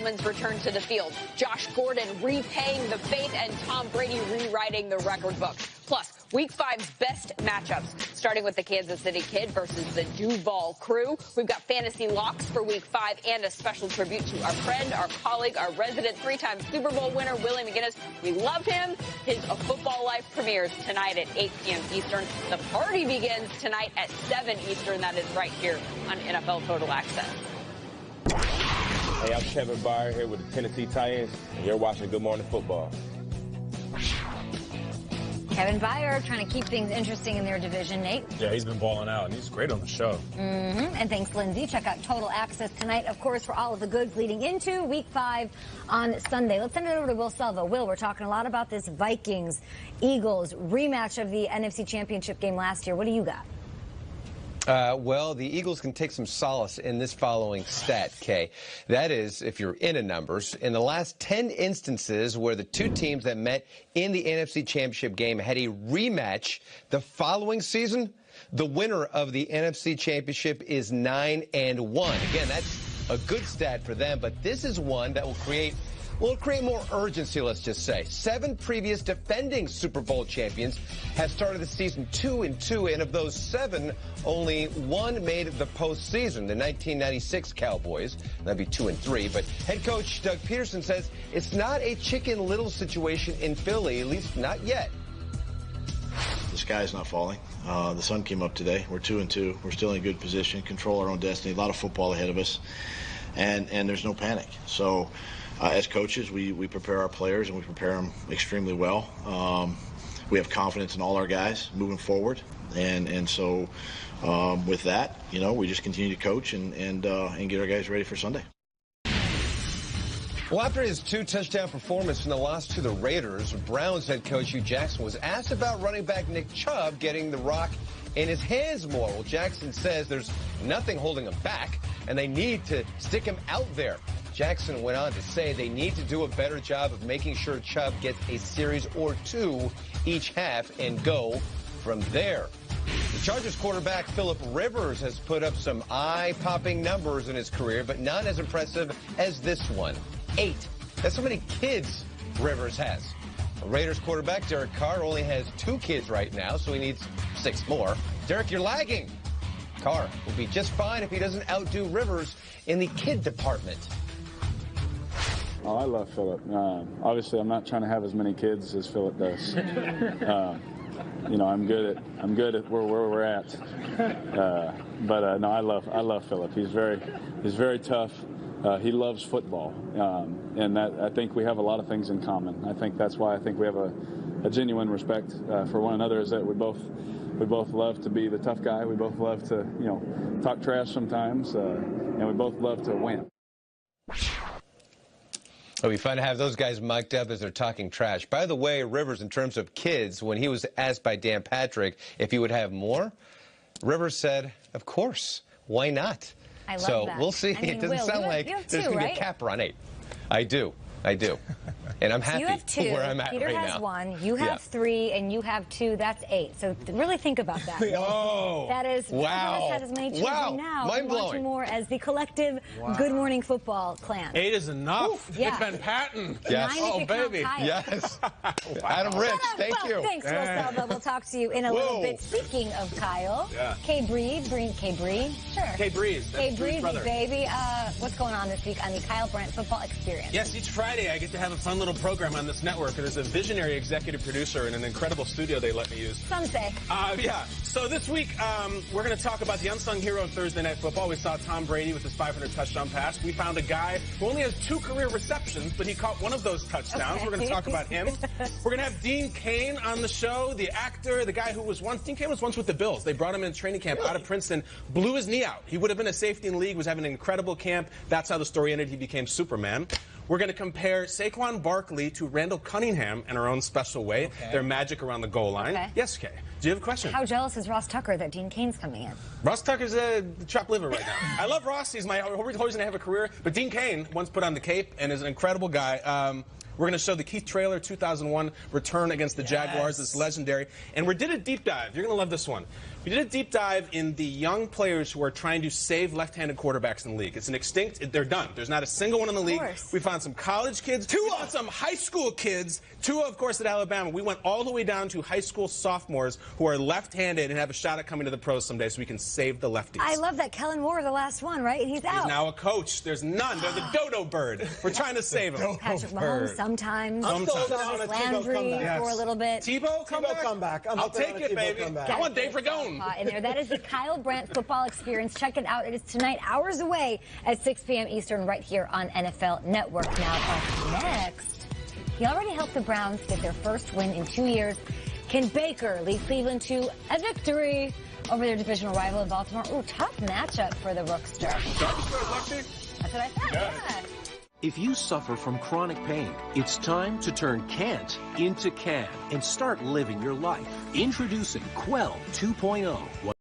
Edelman's return to the field, Josh Gordon repaying the faith, and Tom Brady rewriting the record book. Plus, Week 5's best matchups, starting with the Kansas City Kid versus the Duval Crew. We've got fantasy locks for Week 5 and a special tribute to our friend, our colleague, our resident three-time Super Bowl winner, Willie McGinnis. We love him. His A Football Life premieres tonight at 8 p.m. Eastern. The party begins tonight at 7 Eastern. That is right here on NFL Total Access. Hey, I'm Kevin Byer here with the Tennessee Titans, and you're watching Good Morning Football. Kevin Byer trying to keep things interesting in their division. Nate? Yeah, he's been balling out, and he's great on the show. And thanks, Lindsay. Check out Total Access tonight, of course, for all of the goods leading into Week 5 on Sunday. Let's send it over to Will Selva. Will, we're talking a lot about this Vikings-Eagles rematch of the NFC Championship game last year. What do you got? Well, the Eagles can take some solace in this following stat, Kay. That is, if you're into numbers, in the last 10 instances where the two teams that met in the NFC Championship game had a rematch the following season, the winner of the NFC Championship is 9-1. Again, that's a good stat for them, but this is one that will create more urgency, let's just say. 7 previous defending Super Bowl champions have started the season 2-2, and of those 7, only 1 made the postseason, the 1996 Cowboys. That'd be 2-3, but head coach Doug Peterson says it's not a Chicken Little situation in Philly, at least not yet. The sky's not falling. The sun came up today. We're 2-2. We're still in a good position, control our own destiny, a lot of football ahead of us, and there's no panic. So, as coaches, we prepare our players, and we prepare them extremely well. We have confidence in all our guys moving forward, and so with that, we just continue to coach and get our guys ready for Sunday. Well, after his 2-touchdown performance in the loss to the Raiders, Browns head coach Hugh Jackson was asked about running back Nick Chubb getting the rock in his hands more. Well, Jackson says there's nothing holding him back, and they need to stick him out there. Jackson went on to say they need to do a better job of making sure Chubb gets a series or 2 each half and go from there. The Chargers quarterback Philip Rivers has put up some eye-popping numbers in his career, but not as impressive as this one. 8. That's how many kids Rivers has. The Raiders quarterback Derek Carr only has 2 kids right now, so he needs 6 more. Derek, you're lagging. Carr will be just fine if he doesn't outdo Rivers in the kid department. Oh, I love Philip. Obviously, I'm not trying to have as many kids as Philip does. I'm good at where we're at. No, I love Philip. He's very tough. He loves football, and that I think we have a lot of things in common. I think that's why I think we have a genuine respect for one another. Is that we both love to be the tough guy. We both love to talk trash sometimes, and we both love to win. It'll be fun to have those guys mic'd up as they're talking trash. By the way, Rivers, in terms of kids, when he was asked by Dan Patrick if he would have more, Rivers said, of course, why not? I love so that. We'll see. It doesn't sound like there's going to be a capper on 8. I do. And I'm happy you have 2. where I'm at Peter right now. Peter has 1. You have 3, and you have 2. That's 8. So really think about that. Whoa! That is. Wow! Have as many children now. Mind-blowing. More as the collective Good Morning Football clan. 8 is enough. Ooh, yeah. Big Ben Patton. Yes. Oh, baby. Yes. Wow. Adam Rich, thank you. Thanks, Will Selva. We'll talk to you in a little bit. Speaking of Kyle, K Breeze, sure. K Breeze. K Breezy, baby. What's going on this week on the Kyle Brandt Football Experience? Yes, each Friday I get to have a fun little program on this network. There's a visionary executive producer and an incredible studio they let me use. Some say. Yeah. So this week we're going to talk about the unsung hero of Thursday Night Football. We saw Tom Brady with his 500 touchdown pass. We found a guy who only has 2 career receptions, but he caught one of those touchdowns. Okay. We're going to talk about him. We're going to have Dean Cain on the show, the actor, the guy who was once, Dean Cain was once with the Bills. They brought him in training camp out of Princeton, blew his knee out. He would have been a safety in the league, was having an incredible camp. That's how the story ended. He became Superman. We're going to compare Saquon Barkley to Randall Cunningham in our own special way. Okay. Their magic around the goal line. Okay. Yes, Kay. Do you have a question? How jealous is Ross Tucker that Dean Cain's coming in? Ross Tucker's a chopped liver right now. I love Ross. He's always going to have a career. But Dean Cain once put on the cape and is an incredible guy. We're going to show the Keith Traylor 2001 return against the Jaguars. It's legendary. And we did a deep dive. You're going to love this one. We did a deep dive in the young players who are trying to save left-handed quarterbacks in the league. It's an extinct, they're done. There's not a single one in the league. We found some college kids. We found some high school kids. Tua, of course, at Alabama. We went all the way down to high school sophomores who are left-handed and have a shot at coming to the pros someday so we can save the lefties. I love that. Kellen Moore, the last one, right? He's out. He's now a coach. There's none. They're the dodo bird. We're trying to save him. Patrick Mahomes sometimes. I'm still on a Tebow Landry comeback. for a little bit. Tebow comeback. I'll take it, baby. I want Dave Ragone. In there. That is the Kyle Brandt Football Experience. Check it out. It is tonight, hours away at 6 p.m. Eastern, right here on NFL Network. Now, up next, he already helped the Browns get their first win in 2 years. Can Baker lead Cleveland to a victory over their divisional rival in Baltimore? Ooh, tough matchup for the Rookster. That's what I said. Yeah. If you suffer from chronic pain, it's time to turn can't into can and start living your life. Introducing Quell 2.0.